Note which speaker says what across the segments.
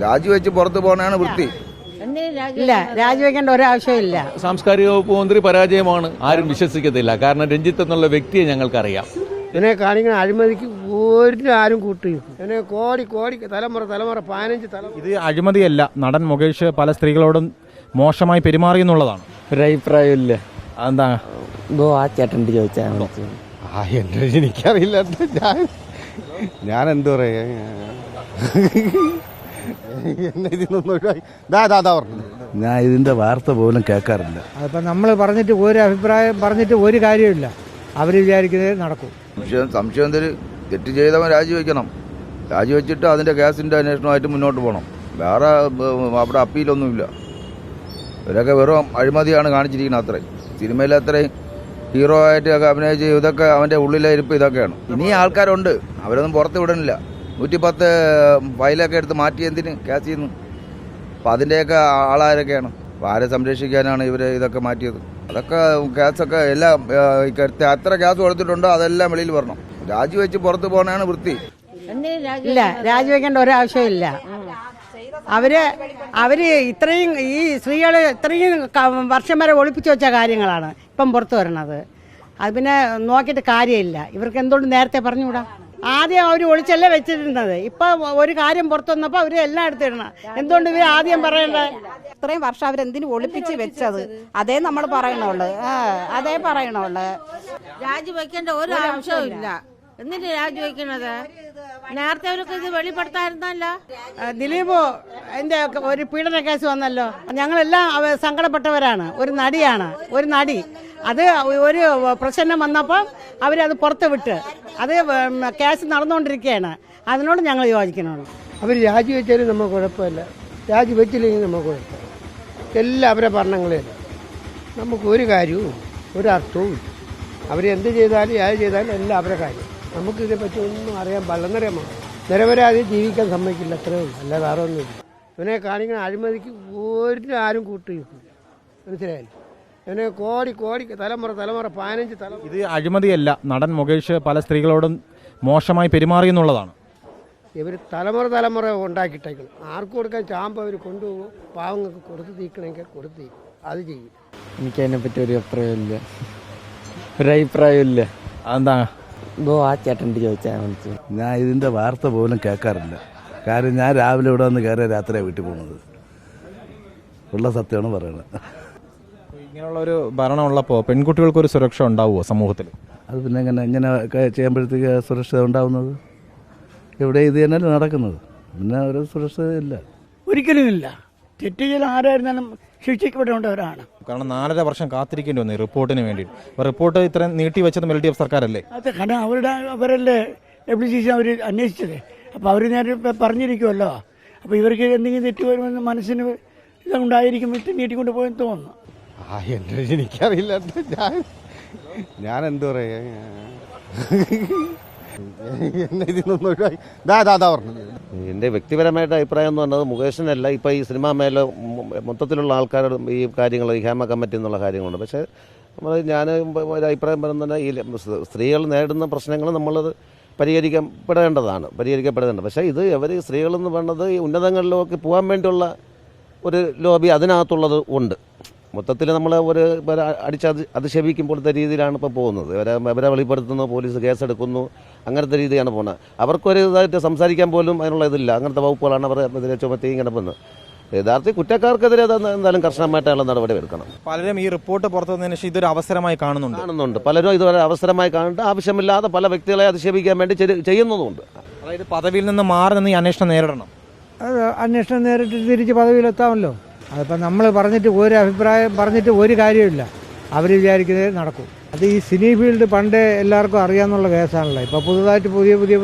Speaker 1: രാജിവെച്ച് പുറത്തു പോകണതാണ് വൃത്തി.
Speaker 2: ഇല്ല, രാജിവെക്കേണ്ട ഒരാവശ്യമില്ല.
Speaker 3: സാംസ്കാരിക വകുപ്പ് മന്ത്രി പരാജയമാണ്, ആരും വിശ്വസിക്കത്തില്ല. കാരണം രഞ്ജിത്ത് എന്നുള്ള വ്യക്തിയെ ഞങ്ങൾക്കറിയാം.
Speaker 4: ഇതിനെ കാണിക്കുന്ന അഴിമതിക്ക് ആരും കൂട്ടിയിരിക്കും. ഇതിനെ കോടി തലമുറ 15 തലമുറ.
Speaker 5: ഇത് അഴിമതിയല്ല. നടൻ മുകേഷ് പല സ്ത്രീകളോടും മോശമായി പെരുമാറി എന്നുള്ളതാണ്.
Speaker 6: ഒരഭിപ്രായമില്ല.
Speaker 5: എന്താ
Speaker 6: ആ ചേട്ടൻ്റെ ചോദിച്ചാൽ
Speaker 7: എന്റെ എനിക്കറിയില്ല. ഞാൻ എന്താ പറയാ, ഞാൻ ഇതിന്റെ വാർത്ത പോലും കേൾക്കാറില്ല.
Speaker 4: അതിപ്പോൾ നമ്മൾ പറഞ്ഞിട്ട് ഒരു അഭിപ്രായം പറഞ്ഞിട്ട് ഒരു കാര്യമില്ല. അവർ വിചാരിക്കുന്നത് നടക്കും.
Speaker 1: സംശയം എന്തൊരു തെറ്റ് ചെയ്തവൻ രാജിവെക്കണം. രാജിവെച്ചിട്ട് അതിന്റെ കേസിന്റെ അന്വേഷണമായിട്ട് മുന്നോട്ട് പോകണം. വേറെ അവിടെ അപ്പീലൊന്നുമില്ല. ഇവരൊക്കെ വെറും അഴിമതിയാണ് കാണിച്ചിരിക്കുന്നത്. അത്രയും സിനിമയിൽ അത്രയും ഹീറോ ആയിട്ടൊക്കെ അഭിനയിച്ച് ഇതൊക്കെ അവന്റെ ഉള്ളിലെ ഇരിപ്പ് ഇതൊക്കെയാണ്. ഇനി ആൾക്കാരുണ്ട്, അവരൊന്നും പുറത്ത് വിടണില്ല. 110 ഫയലൊക്കെ എടുത്ത് മാറ്റി എന്തിന് കേസ് ചെയ്യുന്നു. അപ്പം അതിൻ്റെയൊക്കെ ആളാരൊക്കെയാണ്, ആരെ സംരക്ഷിക്കാനാണ് ഇവർ ഇതൊക്കെ മാറ്റിയത്. അതൊക്കെ കേസൊക്കെ എല്ലാം എത്ര കേസ് കൊടുത്തിട്ടുണ്ടോ അതെല്ലാം വെളിയിൽ വരണം. രാജിവെച്ച് പുറത്ത് പോകണതാണ് വൃത്തി.
Speaker 2: ഇല്ല, രാജിവെക്കേണ്ട ഒരാവശ്യമില്ല. അവര് ഇത്രയും ഈ സ്ത്രീകൾ ഇത്രയും വർഷം വരെ ഒളിപ്പിച്ചു വെച്ച കാര്യങ്ങളാണ് ഇപ്പം പുറത്തു വരണത്. അത് പിന്നെ നോക്കിയിട്ട് കാര്യമില്ല. ഇവർക്ക് എന്തുകൊണ്ട് നേരത്തെ പറഞ്ഞുകൂടാ? ആദ്യം അവർ ഒളിച്ചല്ലേ വെച്ചിരുന്നത്. ഇപ്പൊ ഒരു കാര്യം പുറത്തു വന്നപ്പോ അവര് എല്ലാം എടുത്തിടണം. എന്തുകൊണ്ട് ഇവർ ആദ്യം പറയണ്ടേ?
Speaker 8: ഇത്രയും വർഷം അവരെന്തിനു ഒളിപ്പിച്ച് വെച്ചത്? അതേ നമ്മൾ പറയണുള്ളു. അതേ പറയണുള്ളു.
Speaker 9: രാജിവെക്കേണ്ട ഒരു ആവശ്യവും ഇല്ല. എന്നിട്ട് രാജിവെക്കണത്? നേരത്തെ അവർക്ക് ഇത് വെളിപ്പെടുത്തായിരുന്നല്ല.
Speaker 2: ദിലീപ് എന്റെ ഒരു പീഡന കേസ് വന്നല്ലോ. ഞങ്ങളെല്ലാം സങ്കടപ്പെട്ടവരാണ്. ഒരു നടിയാണ്, ഒരു നടി. അത് ഒരു പ്രശ്നം വന്നപ്പോൾ അവരത് പുറത്ത് വിട്ട് അത് കേസ് നടന്നുകൊണ്ടിരിക്കുകയാണ്. അതിനോട് ഞങ്ങൾ യോജിക്കണുള്ളൂ.
Speaker 4: അവർ രാജിവെച്ചാലും നമുക്ക് കുഴപ്പമില്ല, രാജിവെച്ചില്ലെങ്കിൽ നമുക്ക് കുഴപ്പമില്ല. എല്ലാം അവരെ ഭരണങ്ങളെയല്ല. നമുക്ക് ഒരു കാര്യവും ഒരർത്ഥവും. അവരെന്ത് ചെയ്താലും ഏത് ചെയ്താലും എല്ലാം അവരെ കാര്യം. നമുക്ക് ഇതിനെപ്പറ്റി ഒന്നും അറിയാൻ പാടില്ല. നിരപരാധി ജീവിക്കാൻ സമ്മതിക്കില്ല, അത്രയേ ഉള്ളൂ. അല്ല വേറെ ഒന്നുമില്ല. ഇവനെ കാണിക്കുന്ന അഴിമതിക്ക് ആരും കൂട്ടിയിരിക്കും. മനസ്സിലായില്ലേ? ഇവനെ കോടി തലമുറ 15 തലമുറ.
Speaker 5: ഇത് അഴിമതിയല്ല. നടൻ മുകേഷ് പല സ്ത്രീകളോടും മോശമായി പെരുമാറി എന്നുള്ളതാണ്.
Speaker 4: ഇവർ തലമുറ ഉണ്ടാക്കിയിട്ടേക്കണം. ആർക്ക് കൊടുക്കാൻ ചാമ്പ് അവർ കൊണ്ടുപോകും. പാവങ്ങൾക്ക് കൊടുത്ത് തീക്കണമെങ്കിൽ കൊടുത്ത് തീക്കും. അത് ചെയ്യും.
Speaker 6: എനിക്കതിനെപ്പറ്റി ഒരഭിപ്രായമില്ല.
Speaker 5: എന്താ
Speaker 6: ആ ചേട്ടൻ്റെ ചോദിച്ചാൽ
Speaker 7: ഞാൻ ഇതിന്റെ വാർത്ത പോലും കേൾക്കാറില്ല. കാരണം ഞാൻ രാവിലെ ഇവിടെ വന്ന് കയറിയ രാത്രിയാണ് വീട്ടിൽ പോകുന്നത്. ഉള്ള സത്യമാണ് പറയണത്.
Speaker 5: ഇങ്ങനെയുള്ള ഒരു ഭരണം ഉള്ളപ്പോൾ പെൺകുട്ടികൾക്കൊരു സുരക്ഷ ഉണ്ടാവുമോ സമൂഹത്തിൽ?
Speaker 7: അത് പിന്നെ ഇങ്ങനെ ചെയ്യുമ്പോഴത്തേക്ക് സുരക്ഷ ഉണ്ടാവുന്നത്? ഇവിടെ ഇത് തന്നെയല്ലേ നടക്കുന്നത്. പിന്നെ ഒരു സുരക്ഷയില്ല.
Speaker 4: ഒരിക്കലും ഇല്ല. തെറ്റ് ചെയ്ത ആരായിരുന്നാലും ശിക്ഷിക്കപ്പെടേണ്ടവരാണ്.
Speaker 5: കാരണം 4.5 വർഷം കാത്തിരിക്കേണ്ടി വന്നു ഈ റിപ്പോർട്ടിന് വേണ്ടി. അപ്പോൾ റിപ്പോർട്ട് ഇത്രയും നീട്ടി വെച്ചത് LDF സർക്കാരല്ലേ?
Speaker 4: അത് കാരണം അവരല്ലേ WCC അവർ അന്വേഷിച്ചത്. അപ്പോൾ അവർ നേരെ പറഞ്ഞിരിക്കുമല്ലോ. അപ്പോൾ ഇവർക്ക് എന്തെങ്കിലും തെറ്റ് വരുമെന്ന് മനസ്സിന് ഇതുണ്ടായിരിക്കും, വിട്ട് നീട്ടിക്കൊണ്ട് പോയെന്ന് തോന്നുന്നു.
Speaker 7: എന്റെ എനിക്കറിയില്ല. ഞാൻ എന്താ പറയാ,
Speaker 10: എൻ്റെ വ്യക്തിപരമായിട്ട് അഭിപ്രായം എന്ന് പറഞ്ഞത് മുകേഷിനല്ല, ഇപ്പോൾ ഈ സിനിമാ മേഖല മൊത്തത്തിലുള്ള ആൾക്കാരുടെ ഈ കാര്യങ്ങൾ, ഈ ഹേമ കമ്മിറ്റി എന്നുള്ള കാര്യങ്ങളുണ്ട്. പക്ഷേ ഞാൻ ഒരു അഭിപ്രായം പറയുന്നത് ഈ സ്ത്രീകൾ നേരിടുന്ന പ്രശ്നങ്ങൾ നമ്മളത് പരിഹരിക്കപ്പെടേണ്ടത്. പക്ഷേ ഇത് ഇവർ സ്ത്രീകളെന്ന് പറയുന്നത് ഈ ഉന്നതങ്ങളിലൊക്കെ പോകാൻ വേണ്ടിയുള്ള ഒരു ലോബി അതിനകത്തുള്ളത് ഉണ്ട്. മൊത്തത്തിൽ നമ്മൾ അധിക്ഷേപിക്കുമ്പോഴത്തെ രീതിയിലാണ് ഇപ്പോൾ പോകുന്നത്. അവരെ വെളിപ്പെടുത്തുന്നു, പോലീസ് കേസെടുക്കുന്നു, അങ്ങനത്തെ രീതിയാണ് പോകുന്നത്. അവർക്കൊരു ഇതായിട്ട് സംസാരിക്കാൻ പോലും അതിനുള്ള ഇതില്ല. അങ്ങനത്തെ വകുപ്പുകളാണ് അവരെതിരെ ചുമത്തി ഇങ്ങനെ പോകുന്നത്. യഥാർത്ഥ കുറ്റക്കാർക്കെതിരെ എന്തായാലും കർശനമായിട്ടുള്ള നടപടി എടുക്കണം.
Speaker 5: പലരും ഈ റിപ്പോർട്ട് പുറത്തു വന്നതിന് ശേഷം ഇതൊരു അവസരമായി കാണുന്നുണ്ട്.
Speaker 10: പലരും ഇതുവരെ അവസരമായി കാണുന്നുണ്ട്. ആവശ്യമില്ലാതെ പല വ്യക്തികളെ അധിക്ഷേപിക്കാൻ വേണ്ടി ചെയ്യുന്നതുമുണ്ട്.
Speaker 5: അതായത് പദവിയിൽ നിന്ന് മാറി നിന്ന് ഈ അന്വേഷണം നേരിടണം.
Speaker 4: അത് അന്വേഷണം നേരിട്ട് തിരിച്ച് പദവിയിലെത്താമല്ലോ. അതിപ്പോൾ നമ്മൾ പറഞ്ഞിട്ട് ഒരു അഭിപ്രായം പറഞ്ഞിട്ട് ഒരു കാര്യമില്ല. അവർ വിചാരിക്കുന്നത് നടക്കും. അത് ഈ സിനി ഫീൽഡ് പണ്ടേ എല്ലാവർക്കും അറിയാമെന്നുള്ള കേസാണല്ലോ. ഇപ്പോൾ പുതുതായിട്ട്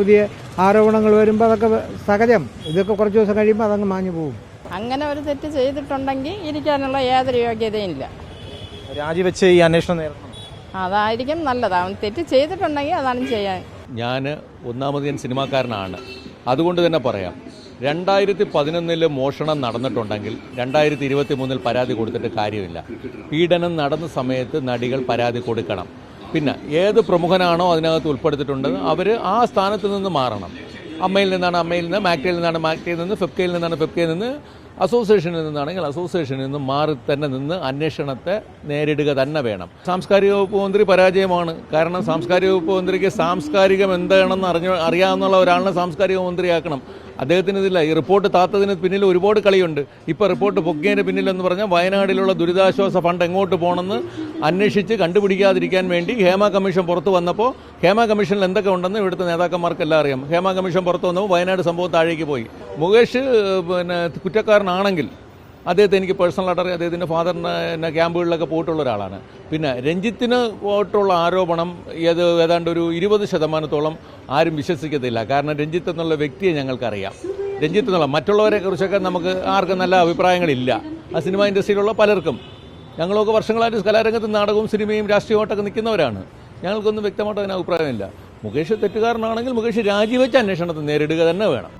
Speaker 4: പുതിയ ആരോപണങ്ങൾ വരുമ്പോൾ അതൊക്കെ സഹജം. ഇതൊക്കെ കുറച്ച് ദിവസം കഴിയുമ്പോൾ അതങ്ങ് മാഞ്ഞു പോകും.
Speaker 8: അങ്ങനെ ഒരു തെറ്റ് ചെയ്തിട്ടുണ്ടെങ്കിൽ ഇരിക്കാനുള്ള യാതൊരു യോഗ്യതയും ഇല്ല.
Speaker 5: രാജിവെച്ച് ഈ അന്വേഷണം നേരിടണം.
Speaker 8: അതായിരിക്കും നല്ലത്. അവൻ തെറ്റ് ചെയ്തിട്ടുണ്ടെങ്കിൽ അതാണ് ചെയ്യാൻ.
Speaker 3: ഞാൻ ഒന്നാമത് സിനിമാക്കാരനാണ്. അതുകൊണ്ട് തന്നെ പറയാം, 2011 മോഷണം നടന്നിട്ടുണ്ടെങ്കിൽ 2023 പരാതി കൊടുത്തിട്ട് കാര്യമില്ല. പീഡനം നടന്ന സമയത്ത് നടികൾ പരാതി കൊടുക്കണം. പിന്നെ ഏത് പ്രമുഖനാണോ അതിനകത്ത് ഉൾപ്പെടുത്തിയിട്ടുണ്ടെന്ന് അവർ ആ സ്ഥാനത്ത് നിന്ന് മാറണം. അമ്മയിൽ നിന്നാണ് അമ്മയിൽ നിന്ന്, മാക്ടയിൽ നിന്നാണ് മാക്ടയിൽ നിന്ന്, ഫെഫ്കയിൽ നിന്നാണ് ഫെഫ്കയിൽ നിന്ന്, അസോസിയേഷനിൽ നിന്നാണെങ്കിൽ അസോസിയേഷനിൽ നിന്ന് മാറി തന്നെ നിന്ന് അന്വേഷണത്തെ നേരിടുക തന്നെ വേണം. സാംസ്കാരിക വകുപ്പ് മന്ത്രി പരാജയമാണ്. കാരണം സാംസ്കാരിക വകുപ്പ് മന്ത്രിക്ക് സാംസ്കാരികം എന്താണെന്ന് അറിയാവുന്ന ഒരാളിനെ സാംസ്കാരിക മന്ത്രിയാക്കണം. അദ്ദേഹത്തിന് ഇതില്ല. ഈ റിപ്പോർട്ട് താത്തതിന് പിന്നിൽ ഒരുപാട് കളിയുണ്ട്. ഇപ്പോൾ റിപ്പോർട്ട് പൊക്കിയതിന് പിന്നിലെന്ന് പറഞ്ഞാൽ വയനാട്ടിലുള്ള ദുരിതാശ്വാസ ഫണ്ട് എങ്ങോട്ട് പോകണമെന്ന് അന്വേഷിച്ച് കണ്ടുപിടിക്കാതിരിക്കാൻ വേണ്ടി ഹേമ കമ്മീഷൻ പുറത്ത് വന്നപ്പോൾ ഹേമ കമ്മീഷനിൽ എന്തൊക്കെ ഉണ്ടെന്ന് ഇവിടുത്തെ നേതാക്കന്മാർക്കെല്ലാം അറിയാം. ഹേമ കമ്മീഷൻ പുറത്ത് വന്നപ്പോൾ വയനാട് സംഭവം താഴേക്ക് പോയി. മുകേഷ് കുറ്റക്കാരനാണെങ്കിൽ അദ്ദേഹത്തെ എനിക്ക് പേഴ്സണലായിട്ട് അറിയാം. അദ്ദേഹത്തിൻ്റെ ഫാദറിൻ്റെ ക്യാമ്പുകളിലൊക്കെ പോയിട്ടുള്ള ഒരാളാണ്. പിന്നെ രഞ്ജിത്തിന് പോയിട്ടുള്ള ആരോപണം ഏതാണ്ട് ഒരു 20% ആരും വിശ്വസിക്കത്തില്ല. കാരണം രഞ്ജിത്ത് എന്നുള്ള വ്യക്തിയെ ഞങ്ങൾക്കറിയാം. രഞ്ജിത്ത് എന്നുള്ള മറ്റുള്ളവരെ കുറിച്ചൊക്കെ നമുക്ക് ആർക്കും നല്ല അഭിപ്രായങ്ങളില്ല. ആ സിനിമ ഇൻഡസ്ട്രിയിലുള്ള പലർക്കും. ഞങ്ങളൊക്കെ വർഷങ്ങളായിട്ട് കലാരംഗത്ത് നാടകവും സിനിമയും രാഷ്ട്രീയമായിട്ടൊക്കെ നിൽക്കുന്നവരാണ്. ഞങ്ങൾക്കൊന്നും വ്യക്തമായിട്ട് അതിന് അഭിപ്രായമില്ല. മുകേഷ് തെറ്റുകാരനാണെങ്കിൽ മുകേഷ് രാജിവെച്ച് അന്വേഷണത്തെ നേരിടുക തന്നെ വേണം.